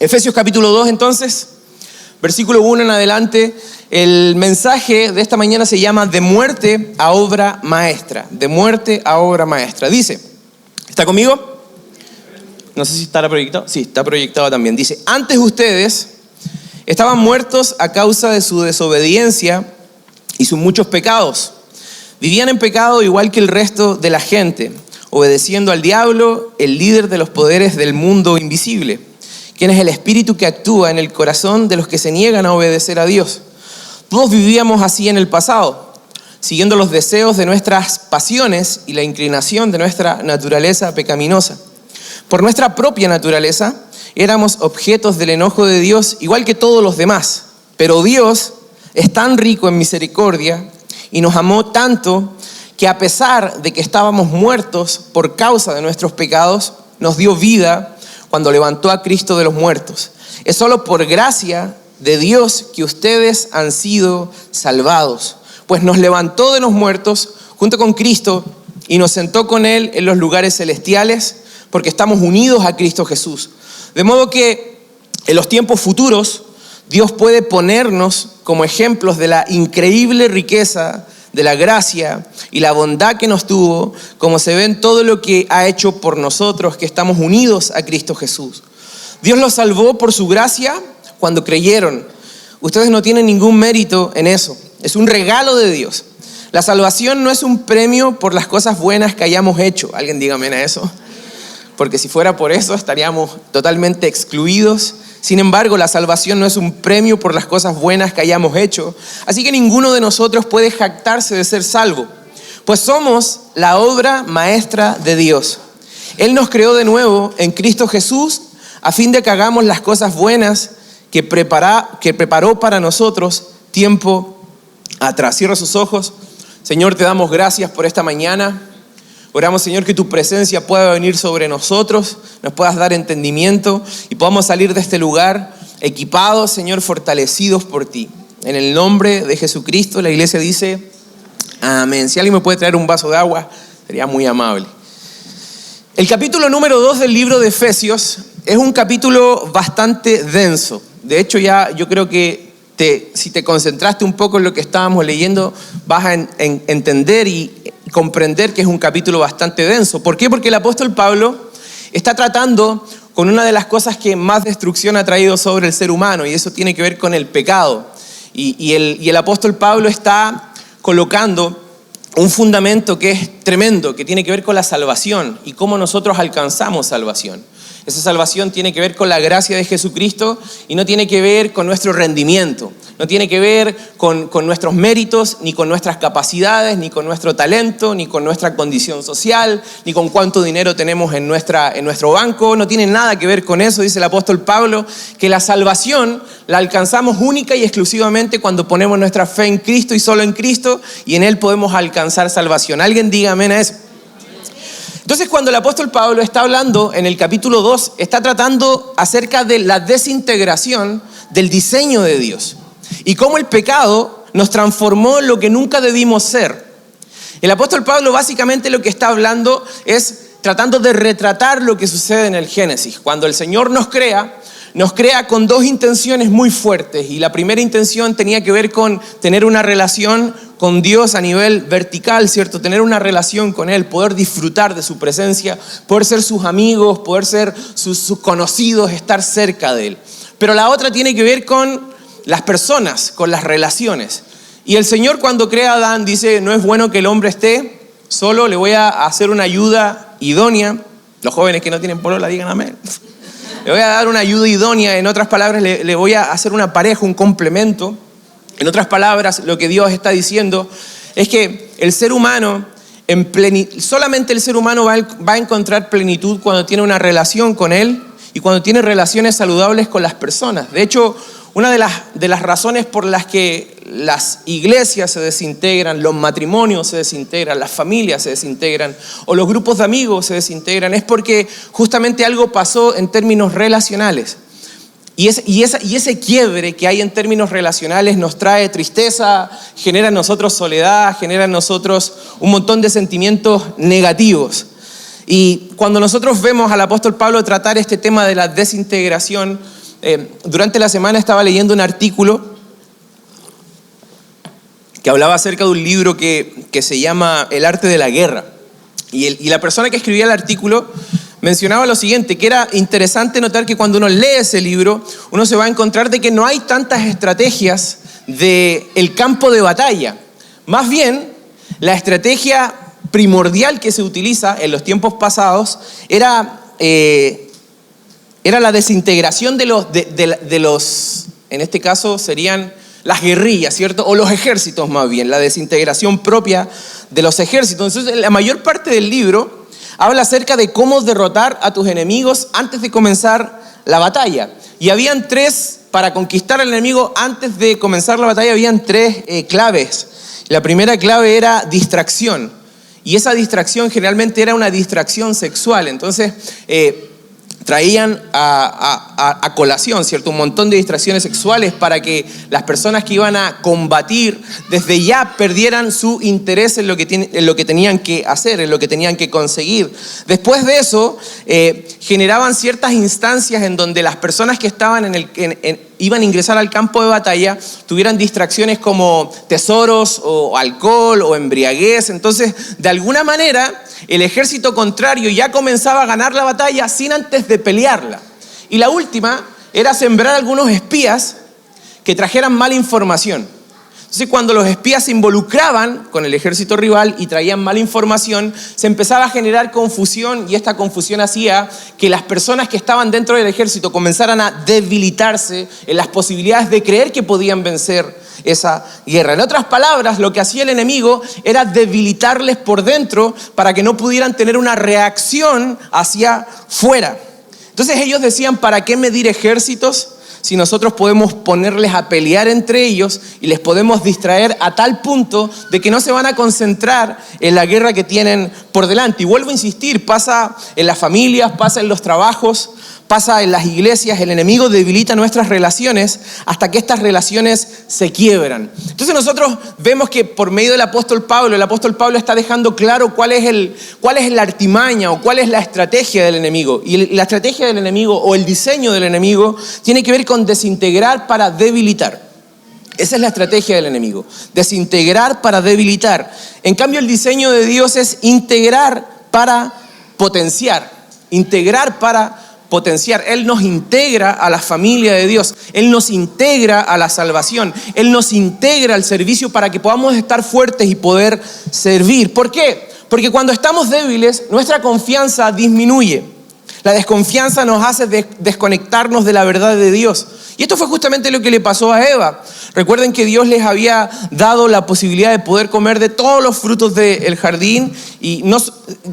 Efesios capítulo 2 entonces, versículo 1 en adelante. El mensaje de esta mañana se llama de muerte a obra maestra. De muerte a obra maestra. Dice, ¿está conmigo? No sé si está proyectado. Sí, está proyectado también. Dice, antes ustedes estaban muertos a causa de su desobediencia y sus muchos pecados. Vivían en pecado igual que el resto de la gente, obedeciendo al diablo, el líder de los poderes del mundo invisible, quien es el espíritu que actúa en el corazón de los que se niegan a obedecer a Dios. Todos vivíamos así en el pasado, siguiendo los deseos de nuestras pasiones y la inclinación de nuestra naturaleza pecaminosa. Por nuestra propia naturaleza, éramos objetos del enojo de Dios, igual que todos los demás. Pero Dios es tan rico en misericordia y nos amó tanto que a pesar de que estábamos muertos por causa de nuestros pecados, nos dio vida cuando levantó a Cristo de los muertos. Es solo por gracia de Dios que ustedes han sido salvados, pues nos levantó de los muertos junto con Cristo y nos sentó con Él en los lugares celestiales porque estamos unidos a Cristo Jesús. De modo que en los tiempos futuros Dios puede ponernos como ejemplos de la increíble riqueza de la gracia y la bondad que nos tuvo, como se ve en todo lo que ha hecho por nosotros, que estamos unidos a Cristo Jesús. Dios los salvó por su gracia cuando creyeron. Ustedes no tienen ningún mérito en eso. Es un regalo de Dios. La salvación no es un premio por las cosas buenas que hayamos hecho. Alguien diga amén a eso. Porque si fuera por eso estaríamos totalmente excluidos. Sin embargo, la salvación no es un premio por las cosas buenas que hayamos hecho. Así que ninguno de nosotros puede jactarse de ser salvo, pues somos la obra maestra de Dios. Él nos creó de nuevo en Cristo Jesús a fin de que hagamos las cosas buenas que preparó para nosotros tiempo atrás. Cierra sus ojos. Señor, te damos gracias por esta mañana. Oramos, Señor, que tu presencia pueda venir sobre nosotros, nos puedas dar entendimiento y podamos salir de este lugar equipados, Señor, fortalecidos por ti. En el nombre de Jesucristo, la iglesia dice amén. Si alguien me puede traer un vaso de agua, sería muy amable. El capítulo número 2 del libro de Efesios es un capítulo bastante denso. De hecho, ya yo creo que si te concentraste un poco en lo que estábamos leyendo, vas a entender y comprender que es un capítulo bastante denso. ¿Por qué? Porque el apóstol Pablo está tratando con una de las cosas que más destrucción ha traído sobre el ser humano, y eso tiene que ver con el pecado. Y el apóstol Pablo está colocando un fundamento que es tremendo, que tiene que ver con la salvación y cómo nosotros alcanzamos salvación. Esa salvación tiene que ver con la gracia de Jesucristo y no tiene que ver con nuestro rendimiento, no tiene que ver con nuestros méritos, ni con nuestras capacidades, ni con nuestro talento, ni con nuestra condición social, ni con cuánto dinero tenemos en nuestro banco. No tiene nada que ver con eso, dice el apóstol Pablo, que la salvación la alcanzamos única y exclusivamente cuando ponemos nuestra fe en Cristo y solo en Cristo, y en Él podemos alcanzar salvación. ¿Alguien diga amén a eso? Entonces, cuando el apóstol Pablo está hablando en el capítulo 2, está tratando acerca de la desintegración del diseño de Dios y cómo el pecado nos transformó en lo que nunca debimos ser. El apóstol Pablo básicamente lo que está hablando es tratando de retratar lo que sucede en el Génesis. Cuando el Señor nos crea con dos intenciones muy fuertes, y la primera intención tenía que ver con tener una relación con Dios a nivel vertical, ¿cierto? Tener una relación con Él, poder disfrutar de su presencia, poder ser sus amigos, poder ser sus conocidos, estar cerca de Él. Pero la otra tiene que ver con las personas, con las relaciones. Y el Señor, cuando crea a Adán, dice: no es bueno que el hombre esté solo, le voy a hacer una ayuda idónea. Los jóvenes que no tienen polola digan amén. Le voy a dar una ayuda idónea. En otras palabras, le voy a hacer una pareja, un complemento. En otras palabras, lo que Dios está diciendo es que el ser humano, solamente el ser humano va a encontrar plenitud cuando tiene una relación con Él y cuando tiene relaciones saludables con las personas. De hecho, una de las razones por las que las iglesias se desintegran, los matrimonios se desintegran, las familias se desintegran o los grupos de amigos se desintegran es porque justamente algo pasó en términos relacionales. Y ese quiebre que hay en términos relacionales nos trae tristeza, genera en nosotros soledad, genera en nosotros un montón de sentimientos negativos. Y cuando nosotros vemos al apóstol Pablo tratar este tema de la desintegración, durante la semana estaba leyendo un artículo que hablaba acerca de un libro que se llama El arte de la guerra. Y la persona que escribía el artículo mencionaba lo siguiente, que era interesante notar que cuando uno lee ese libro, uno se va a encontrar de que no hay tantas estrategias del campo de batalla. Más bien, la estrategia primordial que se utiliza en los tiempos pasados era la desintegración de los, en este caso serían las guerrillas, ¿cierto? O los ejércitos más bien, la desintegración propia de los ejércitos. Entonces, la mayor parte del libro habla acerca de cómo derrotar a tus enemigos antes de comenzar la batalla. Y habían para conquistar al enemigo antes de comenzar la batalla, habían tres claves. La primera clave era distracción. Y esa distracción generalmente era una distracción sexual. Entonces, traían a colación, ¿cierto? Un montón de distracciones sexuales para que las personas que iban a combatir desde ya perdieran su interés en lo que tenían que hacer, en lo que tenían que conseguir. Después de eso, generaban ciertas instancias en donde las personas que estaban iban a ingresar al campo de batalla tuvieran distracciones como tesoros o alcohol o embriaguez. Entonces, de alguna manera, el ejército contrario ya comenzaba a ganar la batalla sin antes de pelearla. Y la última era sembrar algunos espías que trajeran mala información. Entonces, cuando los espías se involucraban con el ejército rival y traían mala información, se empezaba a generar confusión, y esta confusión hacía que las personas que estaban dentro del ejército comenzaran a debilitarse en las posibilidades de creer que podían vencer esa guerra. En otras palabras, lo que hacía el enemigo era debilitarles por dentro para que no pudieran tener una reacción hacia fuera. Entonces ellos decían, ¿para qué medir ejércitos si nosotros podemos ponerles a pelear entre ellos y les podemos distraer a tal punto de que no se van a concentrar en la guerra que tienen por delante? Y vuelvo a insistir, pasa en las familias, pasa en los trabajos, pasa en las iglesias. El enemigo debilita nuestras relaciones hasta que estas relaciones se quiebran. Entonces nosotros vemos que por medio del apóstol Pablo, el apóstol Pablo está dejando claro cuál es la artimaña o cuál es la estrategia del enemigo. Y la estrategia del enemigo o el diseño del enemigo tiene que ver con desintegrar para debilitar. Esa es la estrategia del enemigo, desintegrar para debilitar. En cambio, el diseño de Dios es integrar para potenciar, integrar para potenciar. Él nos integra a la familia de Dios. Él nos integra a la salvación. Él nos integra al servicio para que podamos estar fuertes y poder servir. ¿Por qué? Porque cuando estamos débiles, nuestra confianza disminuye. La desconfianza nos hace desconectarnos de la verdad de Dios. Y esto fue justamente lo que le pasó a Eva. Recuerden que Dios les había dado la posibilidad de poder comer de todos los frutos del jardín y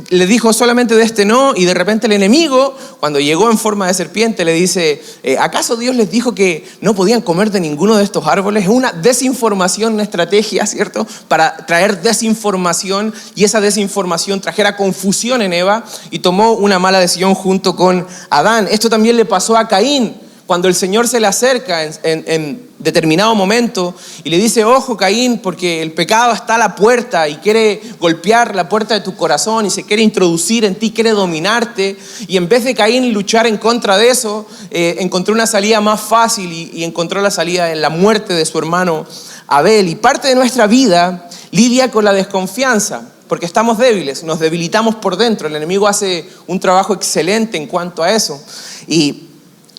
les dijo solamente de este no, y de repente el enemigo, cuando llegó en forma de serpiente, le dice, ¿acaso Dios les dijo que no podían comer de ninguno de estos árboles? Es una desinformación, una estrategia, ¿cierto? Para traer desinformación, y esa desinformación trajera confusión en Eva y tomó una mala decisión junto con Adán. Esto también le pasó a Caín. Cuando el Señor se le acerca en determinado momento y le dice, ojo Caín, porque el pecado está a la puerta y quiere golpear la puerta de tu corazón y se quiere introducir en ti, quiere dominarte. Y en vez de Caín luchar en contra de eso, encontró una salida más fácil y encontró la salida en la muerte de su hermano Abel. Y parte de nuestra vida lidia con la desconfianza, porque estamos débiles, nos debilitamos por dentro. El enemigo hace un trabajo excelente en cuanto a eso y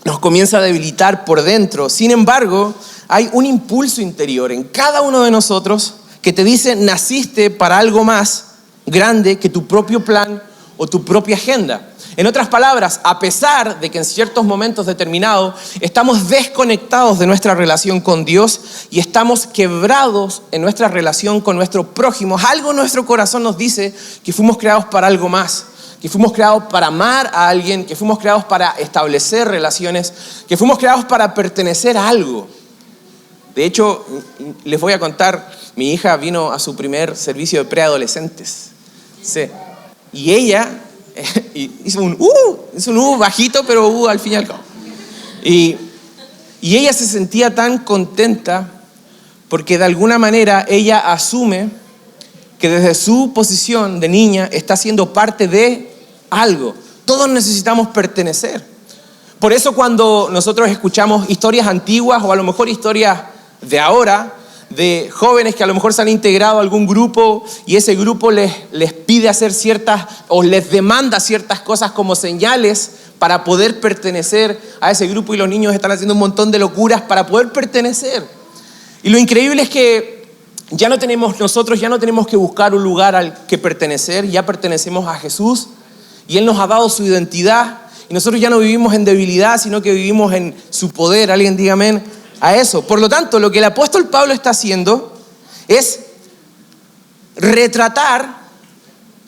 nos comienza a debilitar por dentro. Sin embargo, hay un impulso interior en cada uno de nosotros que te dice, naciste para algo más grande que tu propio plan o tu propia agenda. En otras palabras, a pesar de que en ciertos momentos determinados estamos desconectados de nuestra relación con Dios y estamos quebrados en nuestra relación con nuestro prójimo, algo en nuestro corazón nos dice que fuimos creados para algo más, que fuimos creados para amar a alguien, que fuimos creados para establecer relaciones, que fuimos creados para pertenecer a algo. De hecho, les voy a contar, mi hija vino a su primer servicio de preadolescentes. Sí. Y ella hizo un bajito, pero al fin y al cabo. Y ella se sentía tan contenta porque de alguna manera ella asume que desde su posición de niña está siendo parte de algo. Todos necesitamos pertenecer. Por eso cuando nosotros escuchamos historias antiguas o a lo mejor historias de ahora, de jóvenes que a lo mejor se han integrado a algún grupo y ese grupo les pide hacer ciertas o les demanda ciertas cosas como señales para poder pertenecer a ese grupo, y los niños están haciendo un montón de locuras para poder pertenecer. Y lo increíble es que nosotros ya no tenemos que buscar un lugar al que pertenecer, ya pertenecemos a Jesús y Él nos ha dado su identidad, y nosotros ya no vivimos en debilidad, sino que vivimos en su poder. Alguien diga amén a eso. Por lo tanto, lo que el apóstol Pablo está haciendo es retratar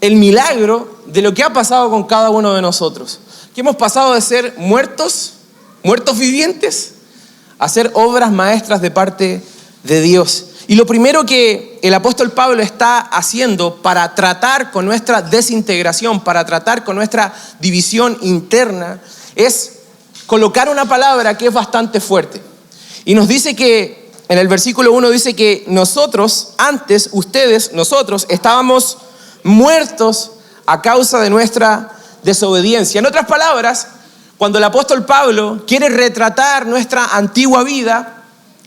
el milagro de lo que ha pasado con cada uno de nosotros. Que hemos pasado de ser muertos vivientes, a ser obras maestras de parte de Dios. Y lo primero que el apóstol Pablo está haciendo para tratar con nuestra desintegración, para tratar con nuestra división interna, es colocar una palabra que es bastante fuerte. Y nos dice que, en el versículo 1 dice que nosotros estábamos muertos a causa de nuestra desobediencia. En otras palabras, cuando el apóstol Pablo quiere retratar nuestra antigua vida,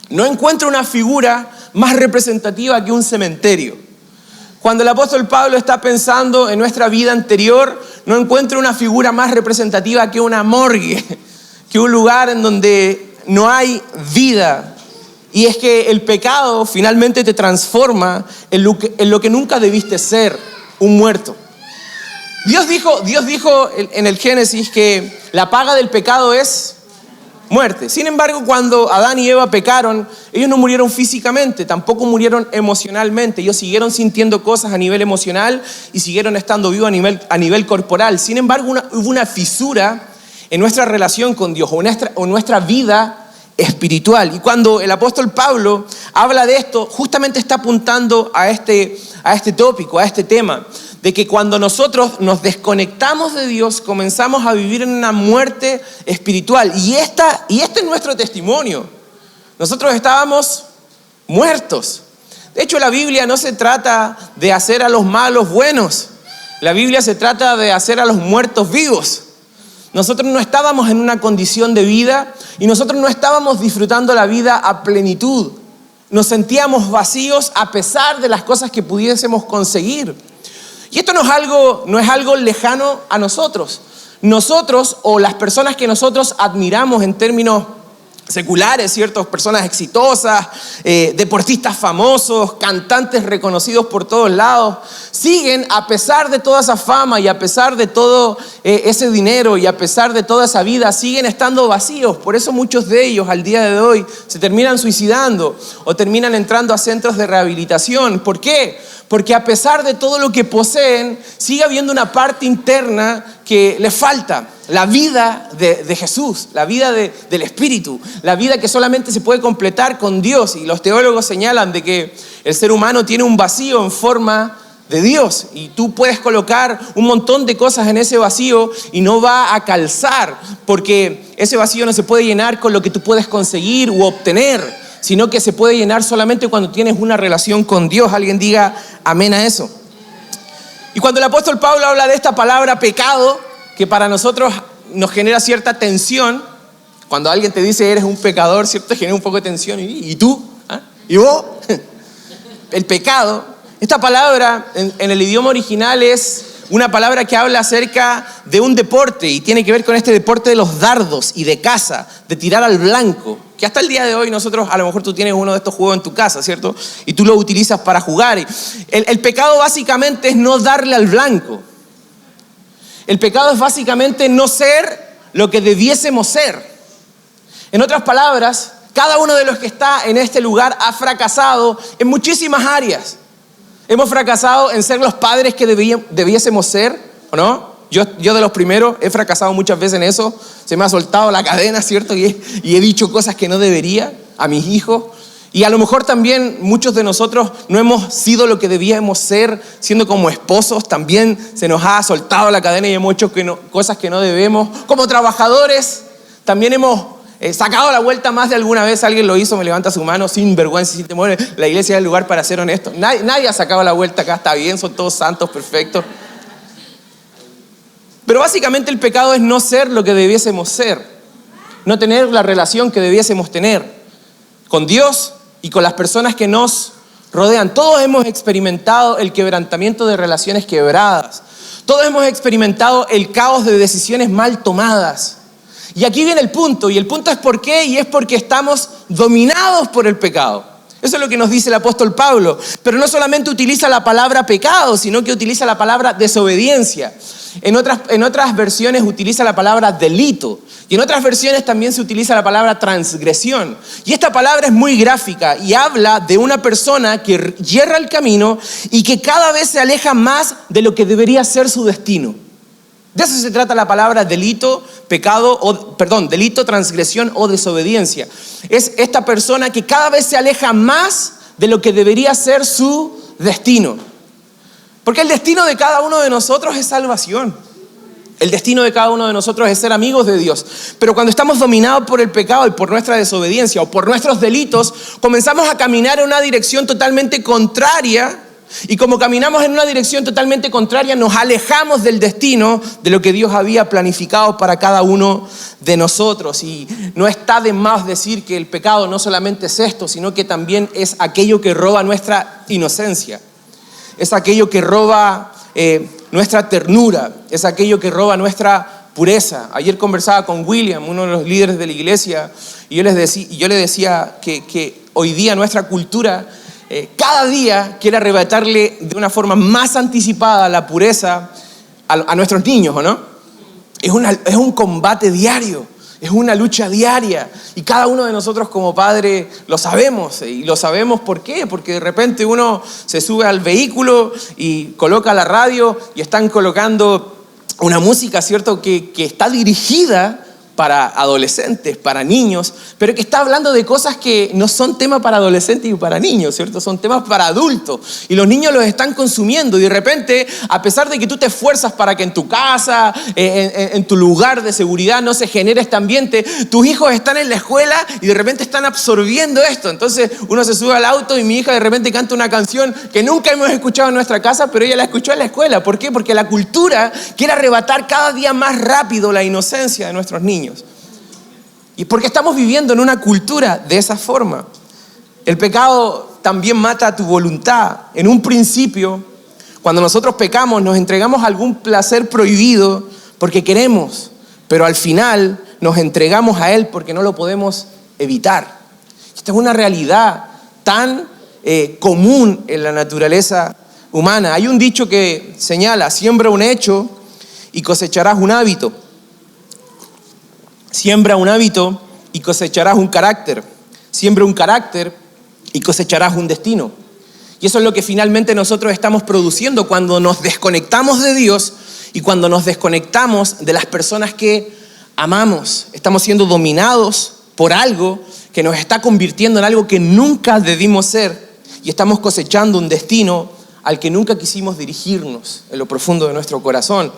no encuentra una figura más representativa que un cementerio. Cuando el apóstol Pablo está pensando en nuestra vida anterior, no encuentra una figura más representativa que una morgue, que un lugar en donde no hay vida. Y es que el pecado finalmente te transforma en lo que nunca debiste ser, un muerto. Dios dijo en el Génesis que la paga del pecado es muerte. Sin embargo, cuando Adán y Eva pecaron, ellos no murieron físicamente, tampoco murieron emocionalmente. Ellos siguieron sintiendo cosas a nivel emocional y siguieron estando vivos a nivel corporal. Sin embargo, hubo una fisura en nuestra relación con Dios o nuestra vida espiritual. Y cuando el apóstol Pablo habla de esto, justamente está apuntando a este tópico, a este tema, de que cuando nosotros nos desconectamos de Dios, comenzamos a vivir en una muerte espiritual. Y este es nuestro testimonio. Nosotros estábamos muertos. De hecho, la Biblia no se trata de hacer a los malos buenos. La Biblia se trata de hacer a los muertos vivos. Nosotros no estábamos en una condición de vida y nosotros no estábamos disfrutando la vida a plenitud. Nos sentíamos vacíos a pesar de las cosas que pudiésemos conseguir. Y esto no es algo lejano a nosotros. Nosotros, o las personas que nosotros admiramos en términos seculares, ¿cierto? Personas exitosas, deportistas famosos, cantantes reconocidos por todos lados, siguen, a pesar de toda esa fama y a pesar de todo ese dinero y a pesar de toda esa vida, siguen estando vacíos. Por eso muchos de ellos al día de hoy se terminan suicidando o terminan entrando a centros de rehabilitación. ¿Por qué? Porque a pesar de todo lo que poseen, sigue habiendo una parte interna que les falta. La vida de Jesús, la vida del Espíritu, la vida que solamente se puede completar con Dios. Y los teólogos señalan de que el ser humano tiene un vacío en forma de Dios. Y tú puedes colocar un montón de cosas en ese vacío y no va a calzar, porque ese vacío no se puede llenar con lo que tú puedes conseguir u obtener, sino que se puede llenar solamente cuando tienes una relación con Dios. Alguien diga amén a eso. Y cuando el apóstol Pablo habla de esta palabra pecado, que para nosotros nos genera cierta tensión, cuando alguien te dice eres un pecador, ¿cierto? Genera un poco de tensión. ¿Y tú? ¿Ah? ¿Y vos? El pecado. Esta palabra en el idioma original es una palabra que habla acerca de un deporte y tiene que ver con este deporte de los dardos y de caza, de tirar al blanco, que hasta el día de hoy nosotros, a lo mejor tú tienes uno de estos juegos en tu casa, ¿cierto? Y tú lo utilizas para jugar. El pecado básicamente es no darle al blanco. El pecado es básicamente no ser lo que debiésemos ser. En otras palabras, cada uno de los que está en este lugar ha fracasado en muchísimas áreas. Hemos fracasado en ser los padres que debiésemos ser, ¿o no? Yo de los primeros he fracasado muchas veces en eso. Se me ha soltado la cadena, ¿cierto? Y he dicho cosas que no debería a mis hijos. Y a lo mejor también muchos de nosotros no hemos sido lo que debíamos ser, siendo como esposos. También se nos ha soltado la cadena y hemos hecho cosas que no debemos. Como trabajadores, también hemos sacado la vuelta más de alguna vez. Alguien lo hizo, me levanta su mano, sin vergüenza, sin temor. La iglesia es el lugar para ser honesto. Nadie ha sacado la vuelta acá, está bien, son todos santos, perfectos. Pero básicamente el pecado es no ser lo que debiésemos ser. no tener la relación que debiésemos tener con Dios y con las personas que nos rodean. Todos hemos experimentado el quebrantamiento de relaciones quebradas. Todos hemos experimentado el caos de decisiones mal tomadas. Y aquí viene el punto, y el punto es por qué, y es porque estamos dominados por el pecado. Eso es lo que nos dice el apóstol Pablo. Pero no solamente utiliza la palabra pecado, sino que utiliza la palabra desobediencia. En otras versiones utiliza la palabra delito. Y en otras versiones también se utiliza la palabra transgresión. Y esta palabra es muy gráfica y habla de una persona que yerra el camino y que cada vez se aleja más de lo que debería ser su destino. De eso se trata la palabra delito, delito, transgresión o desobediencia. Es esta persona que cada vez se aleja más de lo que debería ser su destino. Porque el destino de cada uno de nosotros es salvación. El destino de cada uno de nosotros es ser amigos de Dios. Pero cuando estamos dominados por el pecado y por nuestra desobediencia o por nuestros delitos, comenzamos a caminar en una dirección totalmente contraria. Y como caminamos en una dirección totalmente contraria, nos alejamos del destino de lo que Dios había planificado para cada uno de nosotros. Y no está de más decir que el pecado no solamente es esto, sino que también es aquello que roba nuestra inocencia. Es aquello que roba nuestra ternura, es aquello que roba nuestra pureza. Ayer conversaba con William, uno de los líderes de la iglesia, y yo le decía que hoy día nuestra cultura cada día quiere arrebatarle de una forma más anticipada la pureza a nuestros niños, ¿o no? Es un combate diario. Es una lucha diaria y cada uno de nosotros como padre lo sabemos. Y lo sabemos ¿por qué? Porque de repente uno se sube al vehículo y coloca la radio y están colocando una música, ¿cierto? Que está dirigida para adolescentes, para niños, pero que está hablando de cosas que no son temas para adolescentes y para niños, ¿cierto? Son temas para adultos y los niños los están consumiendo y de repente, a pesar de que tú te esfuerzas para que en tu casa, en tu lugar de seguridad no se genere este ambiente, tus hijos están en la escuela y de repente están absorbiendo esto. Entonces uno se sube al auto y mi hija de repente canta una canción que nunca hemos escuchado en nuestra casa, pero ella la escuchó en la escuela. ¿Por qué? Porque la cultura quiere arrebatar cada día más rápido la inocencia de nuestros niños. Y porque estamos viviendo en una cultura de esa forma. El pecado también mata tu voluntad. En un principio, cuando nosotros pecamos, nos entregamos a algún placer prohibido porque queremos, pero al final nos entregamos a él porque no lo podemos evitar. Esta es una realidad tan común en la naturaleza humana. Hay un dicho que señala: siembra un hecho y cosecharás un hábito. Siembra un hábito y cosecharás un carácter. Siembra un carácter y cosecharás un destino. Y eso es lo que finalmente nosotros estamos produciendo cuando nos desconectamos de Dios y cuando nos desconectamos de las personas que amamos. Estamos siendo dominados por algo que nos está convirtiendo en algo que nunca debimos ser y estamos cosechando un destino al que nunca quisimos dirigirnos en lo profundo de nuestro corazón.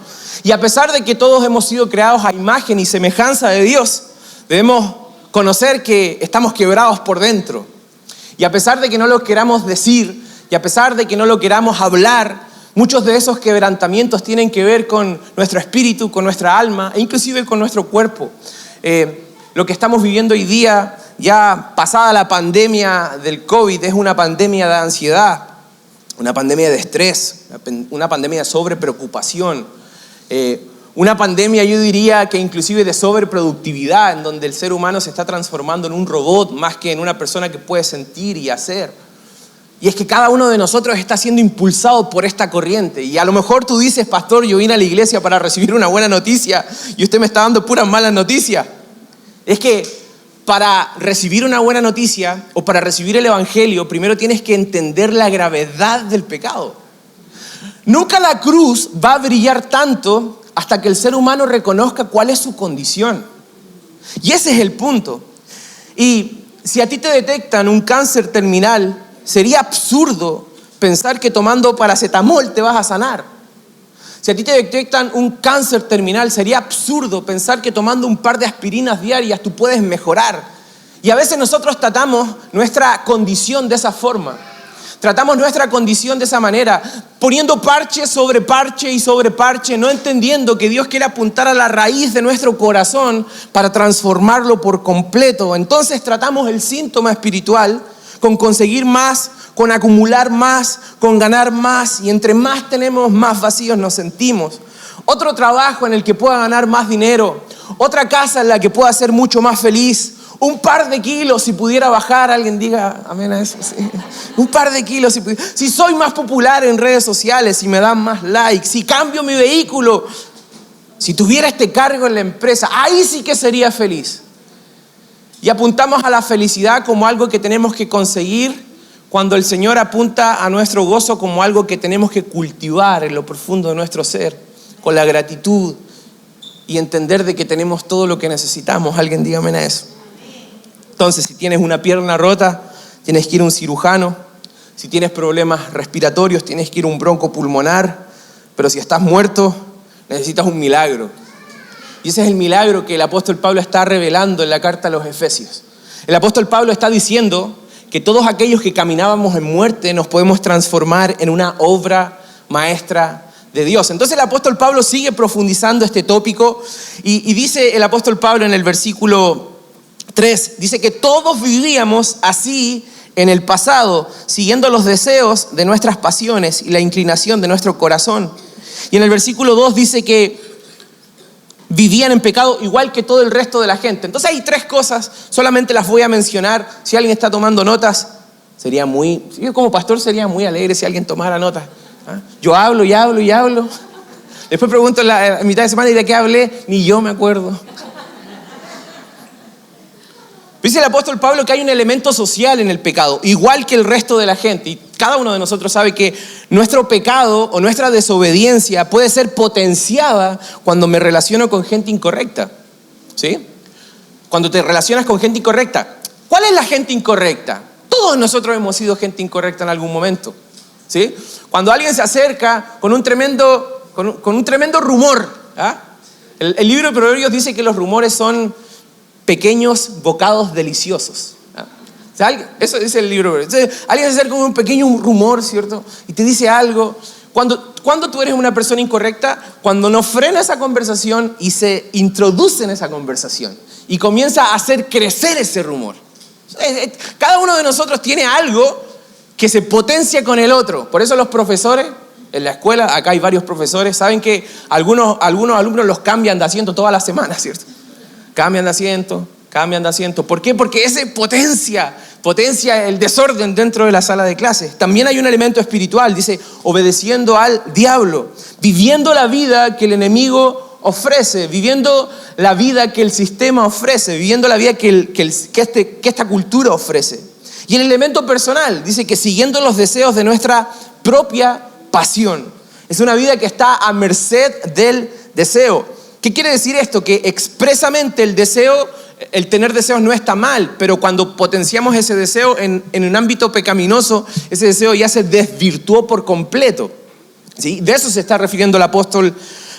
Y a pesar de que todos hemos sido creados a imagen y semejanza de Dios, debemos conocer que estamos quebrados por dentro. Y a pesar de que no lo queramos decir, y a pesar de que no lo queramos hablar, muchos de esos quebrantamientos tienen que ver con nuestro espíritu, con nuestra alma e inclusive con nuestro cuerpo. Lo que estamos viviendo hoy día, ya pasada la pandemia del COVID, es una pandemia de ansiedad, una pandemia de estrés, una pandemia de sobrepreocupación, una pandemia, yo diría que inclusive de sobreproductividad, en donde el ser humano se está transformando en un robot más que en una persona que puede sentir y hacer. Y es que cada uno de nosotros está siendo impulsado por esta corriente. Y a lo mejor tú dices: pastor, yo vine a la iglesia para recibir una buena noticia y usted me está dando puras malas noticias. Es que para recibir una buena noticia o para recibir el evangelio, primero tienes que entender la gravedad del pecado. Nunca la cruz va a brillar tanto hasta que el ser humano reconozca cuál es su condición. Y ese es el punto. Y si a ti te detectan un cáncer terminal, sería absurdo pensar que tomando paracetamol te vas a sanar. Si a ti te detectan un cáncer terminal, sería absurdo pensar que tomando un par de aspirinas diarias tú puedes mejorar. Y a veces nosotros tratamos nuestra condición de esa forma. tratamos nuestra condición de esa manera, poniendo parche sobre parche y sobre parche, no entendiendo que Dios quiere apuntar a la raíz de nuestro corazón para transformarlo por completo. Entonces tratamos el síntoma espiritual con conseguir más, con acumular más, con ganar más, y entre más tenemos, más vacíos nos sentimos. Otro trabajo en el que pueda ganar más dinero, otra casa en la que pueda ser mucho más feliz, un par de kilos si pudiera bajar, alguien diga amén a eso, sí. Un par de kilos si soy más popular en redes sociales, si me dan más likes, si cambio mi vehículo, si tuviera este cargo en la empresa, ahí sí que sería feliz. Y apuntamos a la felicidad como algo que tenemos que conseguir, cuando el Señor apunta a nuestro gozo como algo que tenemos que cultivar en lo profundo de nuestro ser, con la gratitud y entender de que tenemos todo lo que necesitamos. Alguien diga amén a eso. Entonces, si tienes una pierna rota, tienes que ir a un cirujano. Si tienes problemas respiratorios, tienes que ir a un broncopulmonar. Pero si estás muerto, necesitas un milagro. Y ese es el milagro que el apóstol Pablo está revelando en la carta a los Efesios. El apóstol Pablo está diciendo que todos aquellos que caminábamos en muerte nos podemos transformar en una obra maestra de Dios. Entonces el apóstol Pablo sigue profundizando este tópico y dice el apóstol Pablo en el versículo 3, dice que todos vivíamos así en el pasado, siguiendo los deseos de nuestras pasiones y la inclinación de nuestro corazón. Y en el versículo 2 dice que vivían en pecado igual que todo el resto de la gente. Entonces hay 3 cosas, solamente las voy a mencionar. Si alguien está tomando notas, yo como pastor sería muy alegre si alguien tomara notas. Yo hablo y hablo y hablo. Después pregunto en la mitad de semana, ¿y de qué hablé? Ni yo me acuerdo. Dice el apóstol Pablo que hay un elemento social en el pecado, igual que el resto de la gente. Y cada uno de nosotros sabe que nuestro pecado o nuestra desobediencia puede ser potenciada cuando me relaciono con gente incorrecta. ¿Sí? Cuando te relacionas con gente incorrecta. ¿Cuál es la gente incorrecta? Todos nosotros hemos sido gente incorrecta en algún momento. ¿Sí? Cuando alguien se acerca con un tremendo rumor. ¿Ah? El libro de Proverbios dice que los rumores son pequeños bocados deliciosos. ¿Ah? O sea, eso dice el libro. Entonces, alguien se acerca con un pequeño rumor, ¿cierto? Y te dice algo. ¿Cuándo tú eres una persona incorrecta? Cuando no frena esa conversación y se introduce en esa conversación y comienza a hacer crecer ese rumor. Cada uno de nosotros tiene algo que se potencia con el otro. Por eso los profesores en la escuela, acá hay varios profesores, saben que algunos alumnos los cambian de asiento toda la semana, ¿cierto? Cambian de asiento. ¿Por qué? Porque ese potencia el desorden dentro de la sala de clases. También hay un elemento espiritual, dice, obedeciendo al diablo, viviendo la vida que el enemigo ofrece, viviendo la vida que el sistema ofrece, viviendo la vida que esta cultura ofrece. Y el elemento personal, dice que siguiendo los deseos de nuestra propia pasión. Es una vida que está a merced del deseo. ¿Qué quiere decir esto? Que expresamente el tener deseos no está mal, pero cuando potenciamos ese deseo en un ámbito pecaminoso, ese deseo ya se desvirtuó por completo. ¿Sí? De eso se está refiriendo el apóstol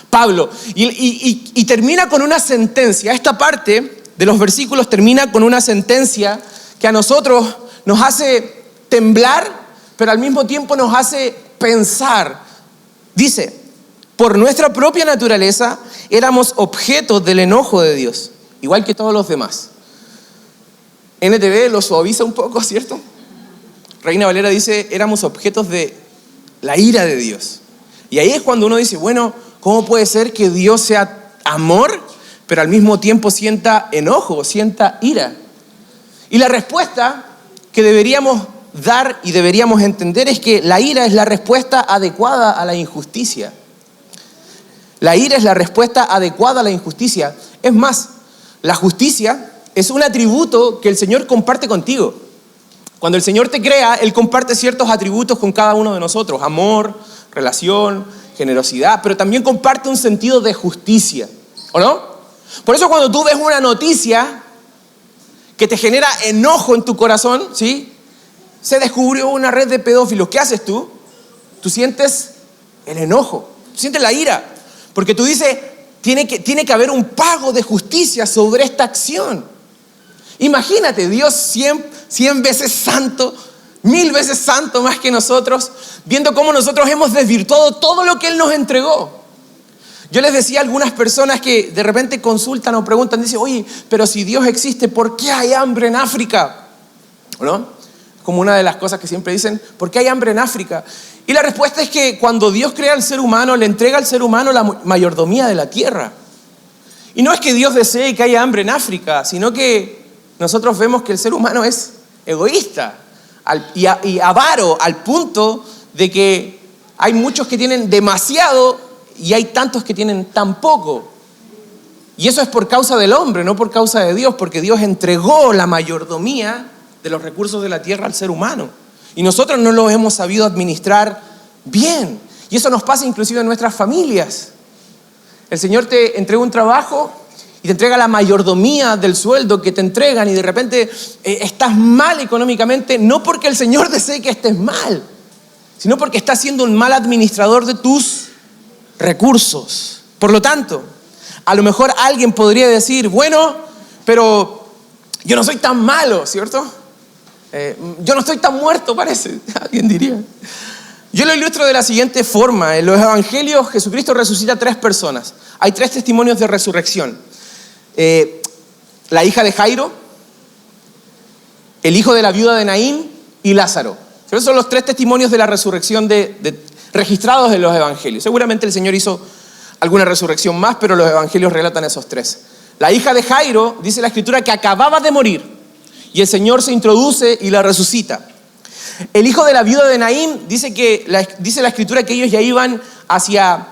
Pablo. Y termina con una sentencia. Esta parte de los versículos termina con una sentencia que a nosotros nos hace temblar, pero al mismo tiempo nos hace pensar. Dice, por nuestra propia naturaleza éramos objetos del enojo de Dios, igual que todos los demás. NTV lo suaviza un poco, ¿cierto? Reina Valera dice, éramos objetos de la ira de Dios. Y ahí es cuando uno dice, bueno, ¿cómo puede ser que Dios sea amor, pero al mismo tiempo sienta enojo, sienta ira? Y la respuesta que deberíamos dar y deberíamos entender es que la ira es la respuesta adecuada a la injusticia. La ira es la respuesta adecuada a la injusticia. Es más, la justicia es un atributo que el Señor comparte contigo. Cuando el Señor te crea, Él comparte ciertos atributos con cada uno de nosotros. Amor, relación, generosidad, pero también comparte un sentido de justicia. ¿O no? Por eso cuando tú ves una noticia que te genera enojo en tu corazón, ¿sí? Se descubrió una red de pedófilos. ¿Qué haces tú? Tú sientes el enojo, tú sientes la ira. Porque tú dices, tiene que haber un pago de justicia sobre esta acción. Imagínate, Dios 100 veces santo, 1000 veces santo más que nosotros, viendo cómo nosotros hemos desvirtuado todo lo que Él nos entregó. Yo les decía a algunas personas que de repente consultan o preguntan, dicen, oye, pero si Dios existe, ¿por qué hay hambre en África? ¿No? Como una de las cosas que siempre dicen, ¿por qué hay hambre en África? Y la respuesta es que cuando Dios crea al ser humano, le entrega al ser humano la mayordomía de la tierra. Y no es que Dios desee que haya hambre en África, sino que nosotros vemos que el ser humano es egoísta y avaro al punto de que hay muchos que tienen demasiado y hay tantos que tienen tan poco. Y eso es por causa del hombre, no por causa de Dios, porque Dios entregó la mayordomía de los recursos de la tierra al ser humano. Y nosotros no los hemos sabido administrar bien. Y eso nos pasa inclusive en nuestras familias. El Señor te entrega un trabajo y te entrega la mayordomía del sueldo que te entregan y de repente estás mal económicamente, no porque el Señor desee que estés mal, sino porque estás siendo un mal administrador de tus recursos. Por lo tanto, a lo mejor alguien podría decir, bueno, pero yo no soy tan malo, ¿cierto? Yo no estoy tan muerto, parece, alguien diría. Yo lo ilustro de la siguiente forma. En los evangelios, Jesucristo resucita a 3 personas. Hay 3 testimonios de resurrección. La hija de Jairo, el hijo de la viuda de Naín y Lázaro. Esos son los 3 testimonios de la resurrección registrados en los evangelios. Seguramente el Señor hizo alguna resurrección más, pero los evangelios relatan esos 3. La hija de Jairo, dice la Escritura, que acababa de morir y el Señor se introduce y la resucita. El hijo de la viuda de Naín, dice la Escritura que ellos ya iban hacia,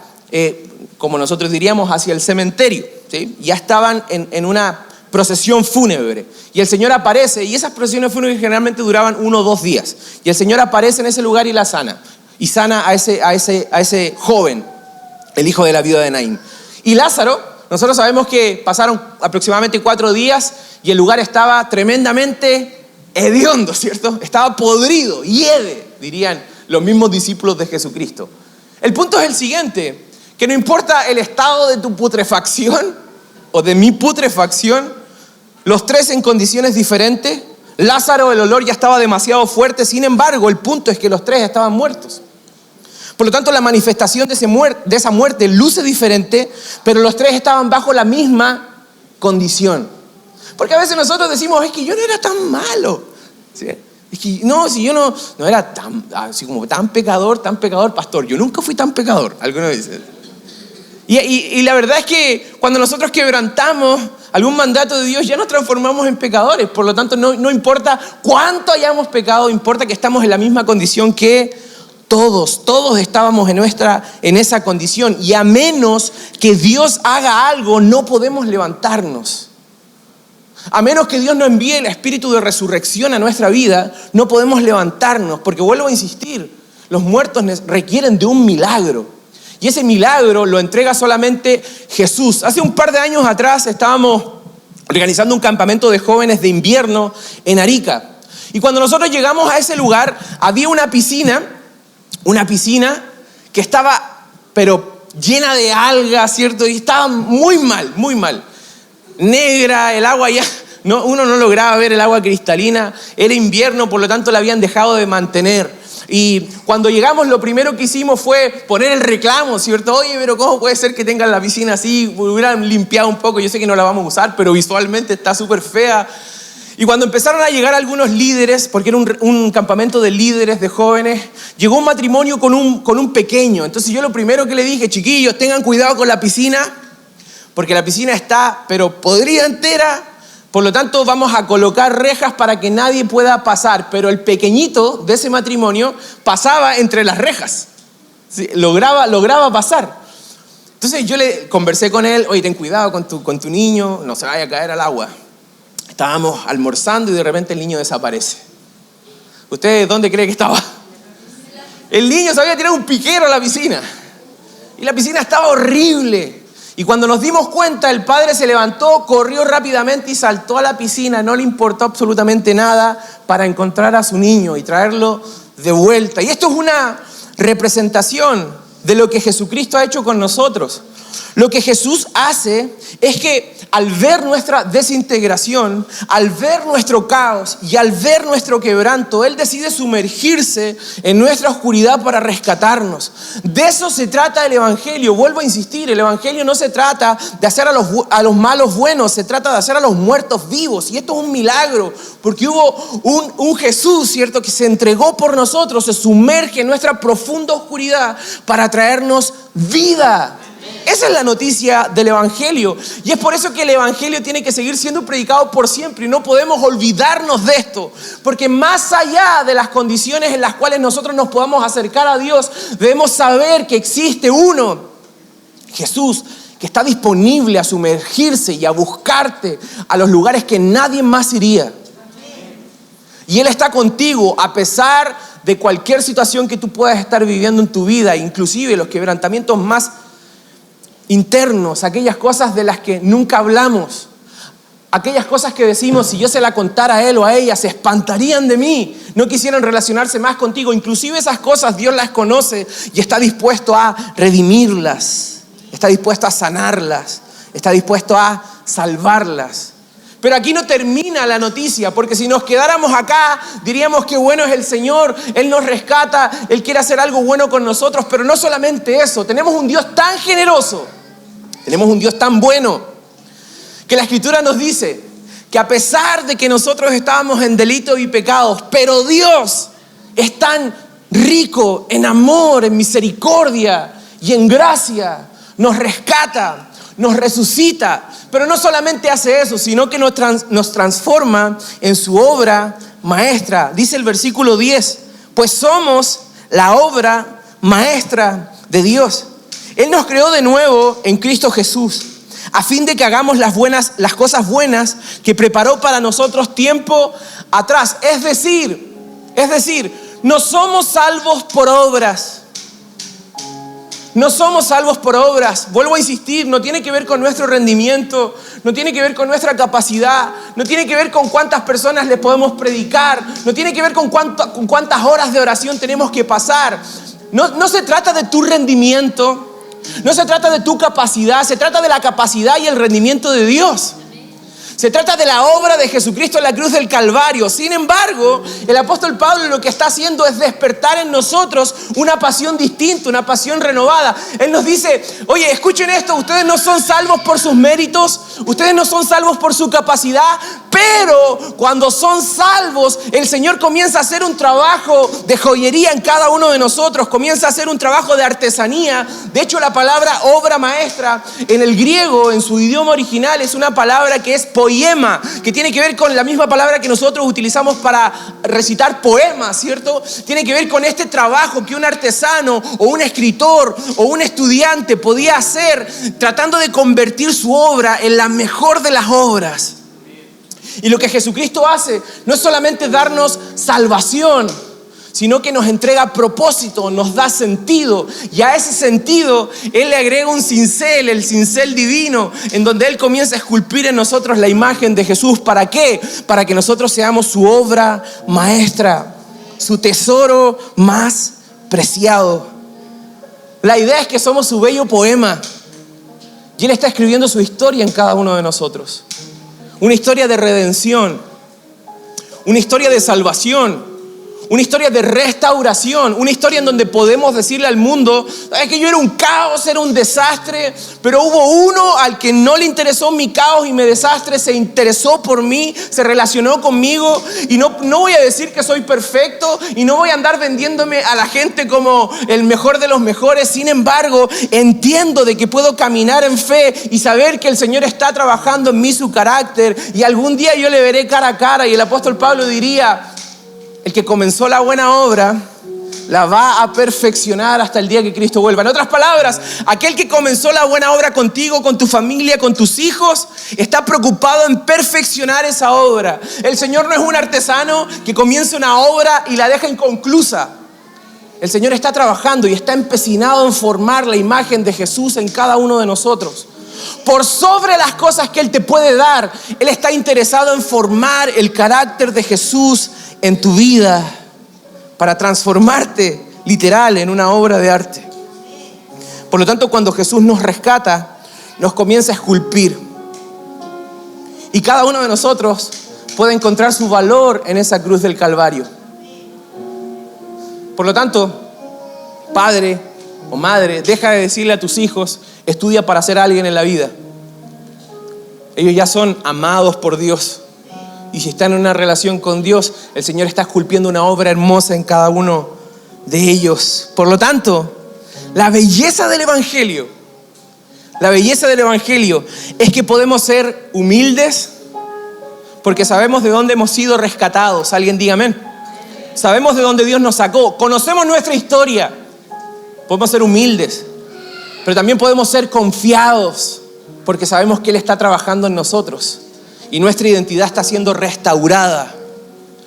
como nosotros diríamos, hacia el cementerio, ¿sí? Ya estaban en una procesión fúnebre. Y el Señor aparece, y esas procesiones fúnebres generalmente duraban 1 o 2 días. Y el Señor aparece en ese lugar y la sana. Y sana a ese joven, el hijo de la viuda de Naín. Y Lázaro, nosotros sabemos que pasaron aproximadamente 4 días y el lugar estaba tremendamente hediondo, ¿cierto? Estaba podrido, hiede, dirían los mismos discípulos de Jesucristo. El punto es el siguiente, que no importa el estado de tu putrefacción o de mi putrefacción, los 3 en condiciones diferentes. Lázaro, el olor ya estaba demasiado fuerte, sin embargo, el punto es que los 3 estaban muertos. Por lo tanto, la manifestación de esa muerte luce diferente, pero los 3 estaban bajo la misma condición. Porque a veces nosotros decimos, es que yo no era tan malo. ¿Sí? Es que si yo no era tan, así como tan pecador, pastor. Yo nunca fui tan pecador, algunos dicen. Y la verdad es que cuando nosotros quebrantamos algún mandato de Dios, ya nos transformamos en pecadores. Por lo tanto, no importa cuánto hayamos pecado, importa que estamos en la misma condición que todos estábamos en esa condición. Y a menos que Dios haga algo, no podemos levantarnos. A menos que Dios no envíe el espíritu de resurrección a nuestra vida, no podemos levantarnos, porque vuelvo a insistir, los muertos requieren de un milagro. Y ese milagro lo entrega solamente Jesús. Hace un par de años atrás estábamos organizando un campamento de jóvenes de invierno en Arica. Y cuando nosotros llegamos a ese lugar, había una piscina que estaba, pero llena de algas, ¿cierto? Y estaba muy mal. Negra, el agua ya, uno no lograba ver el agua cristalina, era invierno, por lo tanto la habían dejado de mantener. Y cuando llegamos, lo primero que hicimos fue poner el reclamo, ¿cierto? Oye, pero ¿cómo puede ser que tengan la piscina así? Hubieran limpiado un poco, yo sé que no la vamos a usar, pero visualmente está súper fea. Y cuando empezaron a llegar algunos líderes, porque era un campamento de líderes, de jóvenes, llegó un matrimonio con un pequeño. Entonces yo lo primero que le dije, chiquillos, tengan cuidado con la piscina, porque la piscina está, pero podrida entera. Por lo tanto, vamos a colocar rejas para que nadie pueda pasar. Pero el pequeñito de ese matrimonio pasaba entre las rejas. ¿Sí? Lograba pasar. Entonces yo le conversé con él, oye, ten cuidado con tu niño, no se vaya a caer al agua. Estábamos almorzando y de repente el niño desaparece. ¿Usted dónde cree que estaba? El niño se había tirado un piquero a la piscina. Y la piscina estaba horrible. Y cuando nos dimos cuenta, el padre se levantó, corrió rápidamente y saltó a la piscina. No le importó absolutamente nada para encontrar a su niño y traerlo de vuelta. Y esto es una representación de lo que Jesucristo ha hecho con nosotros. Lo que Jesús hace es que al ver nuestra desintegración, al ver nuestro caos y al ver nuestro quebranto, Él decide sumergirse en nuestra oscuridad para rescatarnos. De eso se trata el Evangelio. Vuelvo a insistir, el Evangelio no se trata de hacer a los malos buenos, se trata de hacer a los muertos vivos. Y esto es un milagro, porque hubo un Jesús, ¿cierto?, que se entregó por nosotros, se sumerge en nuestra profunda oscuridad para traernos vida. Esa es la noticia del Evangelio. Y es por eso que el Evangelio tiene que seguir siendo predicado por siempre. Y no podemos olvidarnos de esto. Porque más allá de las condiciones en las cuales nosotros nos podamos acercar a Dios, debemos saber que existe uno, Jesús, que está disponible a sumergirse y a buscarte a los lugares que nadie más iría. Y Él está contigo a pesar de cualquier situación que tú puedas estar viviendo en tu vida, inclusive los quebrantamientos más internos, aquellas cosas de las que nunca hablamos, aquellas cosas que decimos, si yo se la contara a él o a ella, se espantarían de mí, no quisieran relacionarse más contigo. Inclusive esas cosas Dios las conoce y está dispuesto a redimirlas, está dispuesto a sanarlas, está dispuesto a salvarlas. Pero aquí no termina la noticia, porque si nos quedáramos acá, diríamos que bueno es el Señor, Él nos rescata, Él quiere hacer algo bueno con nosotros. Pero no solamente eso, tenemos un Dios tan generoso, tenemos un Dios tan bueno, que la Escritura nos dice que a pesar de que nosotros estábamos en delitos y pecados, pero Dios es tan rico en amor, en misericordia y en gracia, nos rescata, nos resucita, pero no solamente hace eso, sino que nos transforma en su obra maestra. Dice el versículo 10, pues somos la obra maestra de Dios. Él nos creó de nuevo en Cristo Jesús, a fin de que hagamos las cosas buenas que preparó para nosotros tiempo atrás. Es decir, no somos salvos por obras. No somos salvos por obras. Vuelvo a insistir, no tiene que ver con nuestro rendimiento, no tiene que ver con nuestra capacidad, no tiene que ver con cuántas personas les podemos predicar, no tiene que ver con cuántas horas de oración tenemos que pasar. No se trata de tu rendimiento, no se trata de tu capacidad, se trata de la capacidad y el rendimiento de Dios. Se trata de la obra de Jesucristo en la cruz del Calvario. Sin embargo, el apóstol Pablo lo que está haciendo es despertar en nosotros una pasión distinta, una pasión renovada. Él nos dice, oye, escuchen esto, ustedes no son salvos por sus méritos, ustedes no son salvos por su capacidad, pero cuando son salvos, el Señor comienza a hacer un trabajo de joyería en cada uno de nosotros, comienza a hacer un trabajo de artesanía. De hecho, la palabra obra maestra en el griego, en su idioma original, es una palabra que es poema, que tiene que ver con la misma palabra que nosotros utilizamos para recitar poemas, ¿cierto? Tiene que ver con este trabajo que un artesano o un escritor o un estudiante podía hacer tratando de convertir su obra en la mejor de las obras. Y lo que Jesucristo hace no es solamente darnos salvación, sino que nos entrega propósito, nos da sentido. Y a ese sentido, Él le agrega un cincel, el cincel divino, en donde Él comienza a esculpir en nosotros la imagen de Jesús. ¿Para qué? Para que nosotros seamos su obra maestra, su tesoro más preciado. La idea es que somos su bello poema. Y Él está escribiendo su historia en cada uno de nosotros. Una historia de redención, una historia de salvación, una historia de restauración, una historia en donde podemos decirle al mundo, es que yo era un caos, era un desastre, pero hubo uno al que no le interesó mi caos y mi desastre, se interesó por mí, se relacionó conmigo. Y no voy a decir que soy perfecto y no voy a andar vendiéndome a la gente como el mejor de los mejores. Sin embargo, entiendo de que puedo caminar en fe y saber que el Señor está trabajando en mí su carácter, y algún día yo le veré cara a cara. Y el apóstol Pablo diría, el que comenzó la buena obra la va a perfeccionar hasta el día que Cristo vuelva. En otras palabras, aquel que comenzó la buena obra contigo, con tu familia, con tus hijos, está preocupado en perfeccionar esa obra. El Señor no es un artesano que comienza una obra y la deja inconclusa. El Señor está trabajando y está empecinado en formar la imagen de Jesús en cada uno de nosotros. Por sobre las cosas que Él te puede dar, Él está interesado en formar el carácter de Jesús en tu vida para transformarte literal en una obra de arte. Por lo tanto, cuando Jesús nos rescata, nos comienza a esculpir. Y cada uno de nosotros puede encontrar su valor en esa cruz del Calvario. Por lo tanto, padre o madre, deja de decirle a tus hijos, estudia para ser alguien en la vida. Ellos ya son amados por Dios. Y si están en una relación con Dios, el Señor está esculpiendo una obra hermosa en cada uno de ellos. Por lo tanto, la belleza del Evangelio es que podemos ser humildes porque sabemos de dónde hemos sido rescatados. Alguien diga amén. Sabemos de dónde Dios nos sacó. Conocemos nuestra historia. Podemos ser humildes, pero también podemos ser confiados porque sabemos que Él está trabajando en nosotros y nuestra identidad está siendo restaurada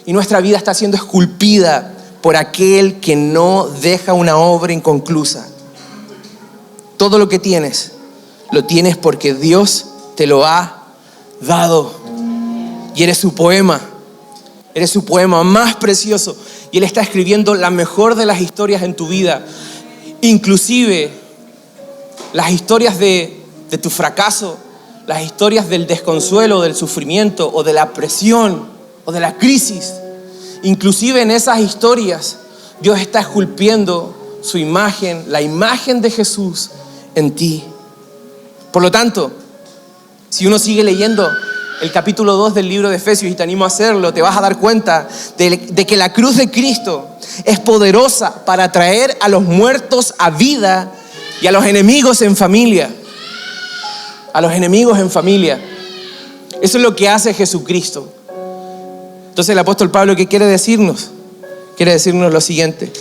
y nuestra vida está siendo esculpida por aquel que no deja una obra inconclusa. Todo lo que tienes, lo tienes porque Dios te lo ha dado. Y eres su poema más precioso. Y Él está escribiendo la mejor de las historias en tu vida. Inclusive las historias de tu fracaso, las historias del desconsuelo, del sufrimiento o de la presión o de la crisis. Inclusive en esas historias Dios está esculpiendo su imagen, la imagen de Jesús en ti. Por lo tanto, si uno sigue leyendo el capítulo 2 del libro de Efesios, y te animo a hacerlo, te vas a dar cuenta de que la cruz de Cristo es poderosa para traer a los muertos a vida y a los enemigos en familia. A los enemigos en familia. Eso es lo que hace Jesucristo. Entonces el apóstol Pablo, ¿qué quiere decirnos? Quiere decirnos lo siguiente: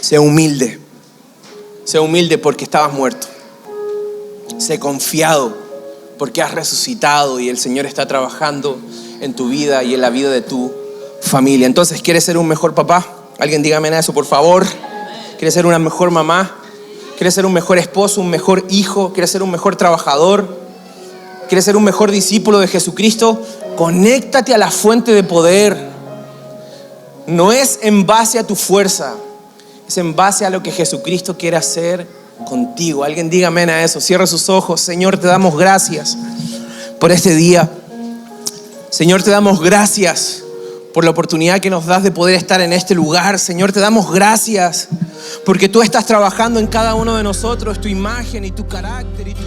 sé humilde. Sé humilde porque estabas muerto. Sé confiado porque has resucitado y el Señor está trabajando en tu vida y en la vida de tu familia. Entonces, ¿quieres ser un mejor papá? Alguien dígame a eso, por favor. ¿Quieres ser una mejor mamá? ¿Quieres ser un mejor esposo, un mejor hijo? ¿Quieres ser un mejor trabajador? ¿Quieres ser un mejor discípulo de Jesucristo? Conéctate a la fuente de poder. No es en base a tu fuerza, es en base a lo que Jesucristo quiere hacer contigo. Alguien diga amén a eso. Cierra sus ojos. Señor, te damos gracias por este día. Señor, te damos gracias por la oportunidad que nos das de poder estar en este lugar. Señor, te damos gracias porque tú estás trabajando en cada uno de nosotros, tu imagen y tu carácter y tu